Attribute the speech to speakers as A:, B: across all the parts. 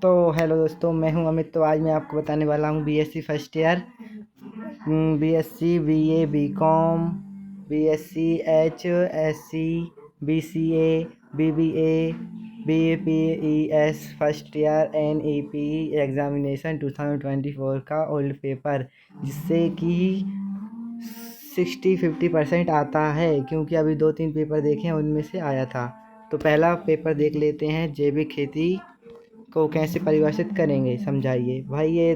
A: तो हेलो दोस्तों, मैं हूं अमित। तो आज मैं आपको बताने वाला हूं BSc first year, BSc BA BCom, BSc HSC, BCA, BBA, BAPES first year NEP examination 2024 का ओल्ड पेपर, जिससे कि 60-50% आता है, क्योंकि अभी 2-3 पेपर देखे हैं उनमें से आया था। तो पहला पेपर देख लेते हैं, जैविक खेती को कैसे परिभाषित करेंगे, समझाइए। भाई ये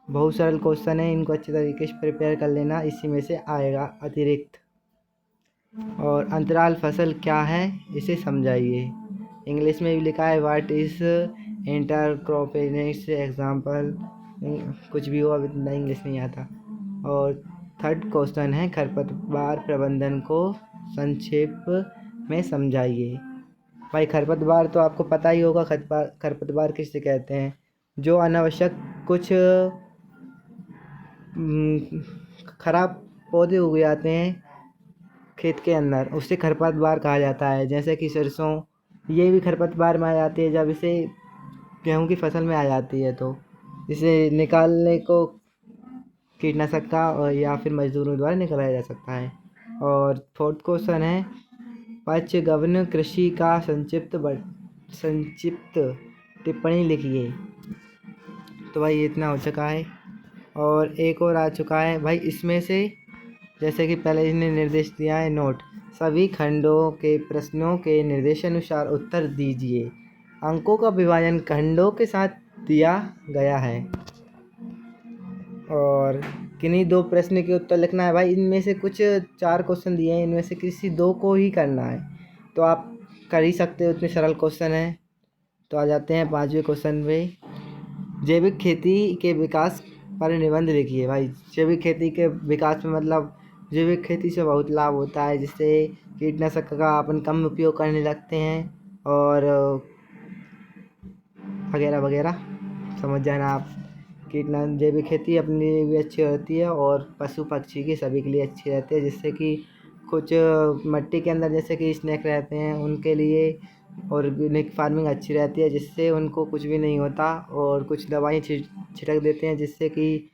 A: बहुत सरल क्वेश्चन है, इनको अच्छे तरीके से प्रिपेयर कर लेना, इसी में से आएगा अतिरिक्त। और अंतराल फसल क्या है, इसे समझाइए। इंग्लिश में भी लिखा है व्हाट इज इंटरक्रॉपिंग एग्जाम्पल, कुछ भी हो, अभी इतना इंग्लिश नहीं आता। और थर्ड क्वेश्चन है खरपतवार प्रबंधन को संक्षेप में समझाइए। भाई खरपतवार तो आपको पता ही होगा, खरपतवार किसे कहते हैं। जो अनावश्यक कुछ खराब पौधे उग जाते हैं खेत के अंदर, उससे खरपतवार कहा जाता है। जैसे कि सरसों, ये भी खरपतवार में आ जाती है जब इसे गेहूं की फसल में आ जाती है, तो इसे निकालने को कीटनाशक का और या फिर मजदूरों द्वारा निकाला जा सकता है। और फोर्थ क्वेश्चन है पंचगव्य कृषि का संक्षिप्त टिप्पणी लिखिए। तो भाई ये इतना हो चुका है। और एक और आ चुका है भाई, इसमें से जैसे कि पहले इसने निर्देश दिया है, नोट सभी खंडों के प्रश्नों के निर्देशानुसार उत्तर दीजिए। अंकों का विभाजन खंडों के साथ दिया गया है। और किन्हीं 2 प्रश्न के उत्तर लिखना है। भाई इनमें से कुछ 4 क्वेश्चन दिए हैं, इनमें से किसी 2 को ही करना है, तो आप कर ही सकते हो, इतने सरल क्वेश्चन है। तो आ जाते हैं 5वें क्वेश्चन पे। जैविक खेती के विकास पर निबंध लिखिए। भाई जैविक खेती के विकास में मतलब जैविक खेती से बहुत लाभ होता है, जिससे कीटनाशक का अपन कम उपयोग करने लगते हैं और वगैरह वगैरह, समझ जाना आप। कीटनाशक जैविक खेती अपने लिए भी अच्छी होती है और पशु पक्षी की सभी के लिए अच्छी रहती है, जिससे कि कुछ मिट्टी के अंदर जैसे कि स्नेक रहते हैं उनके लिए ऑर्गेनिक फार्मिंग अच्छी रहती है, जिससे उनको कुछ भी नहीं होता। और कुछ दवाई छिड़क देते हैं, जिससे कि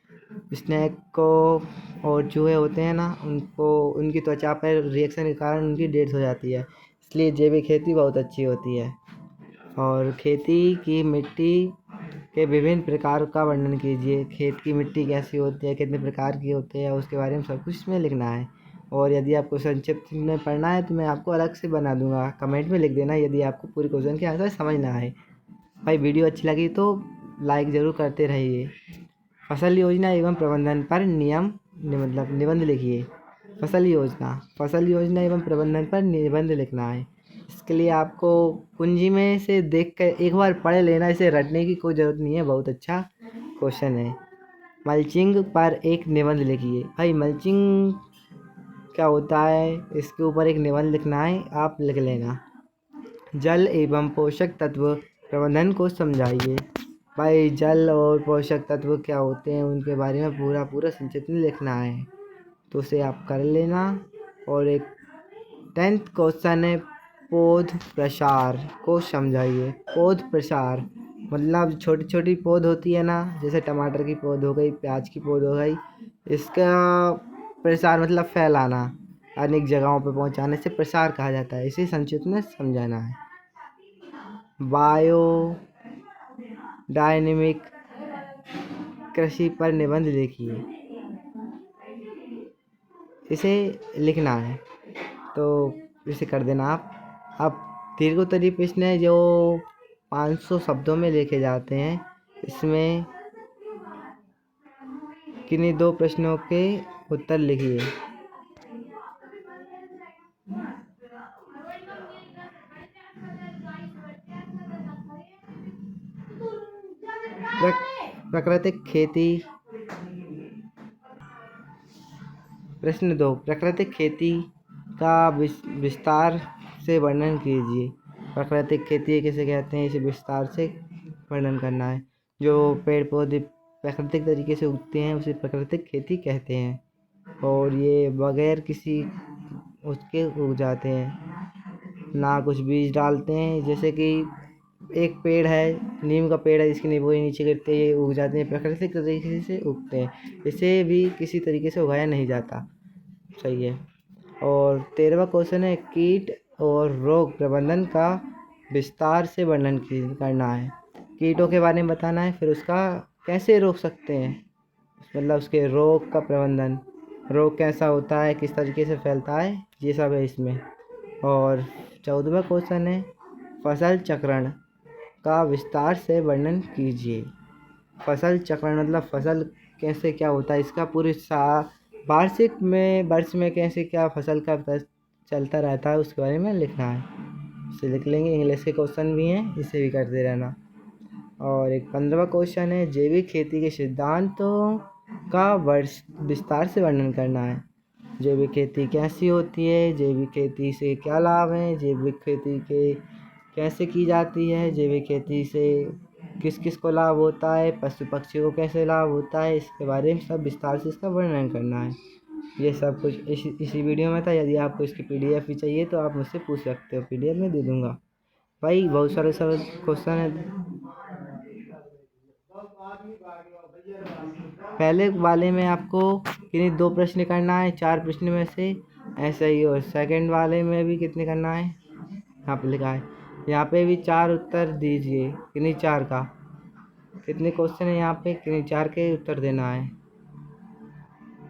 A: स्नेक को और चूहे होते हैं ना, उनको उनकी त्वचा पर रिएक्शन के कारण उनकी डेथ हो जाती है। इसलिए जैविक खेती बहुत अच्छी होती है। और खेती की मिट्टी के विभिन्न प्रकार का वर्णन कीजिए। खेत की मिट्टी कैसी होती है, कितने प्रकार की होती है, उसके बारे में सब कुछ इसमें लिखना है। और यदि आपको संक्षिप्त में पढ़ना है तो मैं आपको अलग से बना दूंगा, कमेंट में लिख देना यदि आपको पूरी क्वेश्चन के आंसर समझना है। भाई वीडियो अच्छी लगी तो लाइक ज़रूर करते रहिए। फसल योजना एवं प्रबंधन पर मतलब निबंध लिखिए। फसल योजना एवं प्रबंधन पर निबंध लिखना है। इसके लिए आपको कुंजी में से देख कर एक बार पढ़ लेना, इसे रटने की कोई ज़रूरत नहीं है, बहुत अच्छा क्वेश्चन है। मल्चिंग पर एक निबंध लिखिए। भाई मल्चिंग क्या होता है, इसके ऊपर एक निबंध लिखना है, आप लिख लेना। जल एवं पोषक तत्व प्रबंधन को समझाइए। भाई जल और पोषक तत्व क्या होते हैं, उनके बारे में पूरा संक्षिप्त में लिखना है, तो उसे आप कर लेना। और एक 10th क्वेश्चन है पौध प्रसार को समझाइए। पौध प्रसार मतलब छोटी छोटी पौध होती है ना, जैसे टमाटर की पौध हो गई, प्याज की पौध हो गई, इसका प्रसार मतलब फैलाना, अनेक जगहों पर पहुंचाने से प्रसार कहा जाता है। इसे संक्षिप्त में समझाना है। बायो डायनेमिक कृषि पर निबंध लिखिए, इसे लिखना है, तो इसे कर देना आप। अब दीर्घोत्तरी प्रश्न है जो 500 शब्दों में लिखे जाते हैं। इसमें किन्हीं 2 प्रश्नों के उत्तर लिखिए। प्राकृतिक खेती। प्रश्न 2, प्राकृतिक खेती का विस्तार से वर्णन कीजिए। प्राकृतिक खेती किसे कहते हैं, इसे विस्तार से वर्णन करना है। जो पेड़ पौधे प्राकृतिक तरीके से उगते हैं उसे प्राकृतिक खेती कहते हैं, और ये बगैर किसी उसके उग जाते हैं, ना कुछ बीज डालते हैं। जैसे कि एक पेड़ है, नीम का पेड़ है, जिसकी नींबू नीचे गिरते ये उग जाते हैं, प्राकृतिक तरीके से उगते हैं, इसे भी किसी तरीके से उगाया नहीं जाता। सही है। और 13वां क्वेश्चन है, कीट और रोग प्रबंधन का विस्तार से वर्णन करना है। कीटों के बारे में बताना है, फिर उसका कैसे रोक सकते हैं, मतलब उसके रोग का प्रबंधन, रोग कैसा होता है, किस तरीके से फैलता है, ये सब है इसमें। और 14वां क्वेश्चन है, फसल चक्रण का विस्तार से वर्णन कीजिए। फसल चक्रण मतलब फसल कैसे क्या होता है, इसका पूरे वर्ष में कैसे क्या फसल का चलता रहता है, उसके बारे में लिखना है। इसे लिख लेंगे। इंग्लिश के क्वेश्चन भी हैं, इसे भी करते रहना। और एक 15वां क्वेश्चन है, जैविक खेती के सिद्धांतों का विस्तार से वर्णन करना है। जैविक खेती कैसी होती है, जैविक खेती से क्या लाभ हैं, जैविक खेती के कैसे की जाती है, जैविक खेती से किस किस को लाभ होता है, पशु पक्षी को कैसे लाभ होता है, इसके बारे में सब विस्तार से इसका वर्णन करना है। ये सब कुछ इसी वीडियो में था। यदि आपको इसकी PDF भी चाहिए तो आप मुझसे पूछ सकते हो, PDF में दे दूँगा। भाई बहुत सारे क्वेश्चन है। पहले वाले में आपको किन्हीं 2 प्रश्न करना है 4 प्रश्न में से, ऐसा ही। और सेकंड वाले में भी कितने करना है, यहाँ पे लिखा है, यहाँ पे भी 4 उत्तर दीजिए, किन्हीं 4 का। कितने क्वेश्चन है यहाँ पे, किन्हीं 4 के उत्तर देना है।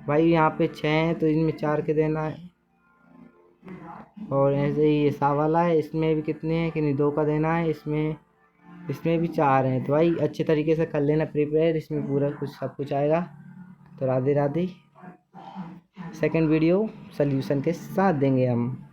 A: भाई यहाँ पे 6 हैं तो इनमें 4 के देना है। और ऐसे ही ये सा वाला है, इसमें भी कितने हैं, किन्हीं 2 का देना है। इसमें भी 4 हैं। तो भाई अच्छे तरीके से कर लेना प्रिपेयर, इसमें पूरा कुछ सब कुछ आएगा। तो Radhe Radhe. Second video solution के साथ देंगे हम।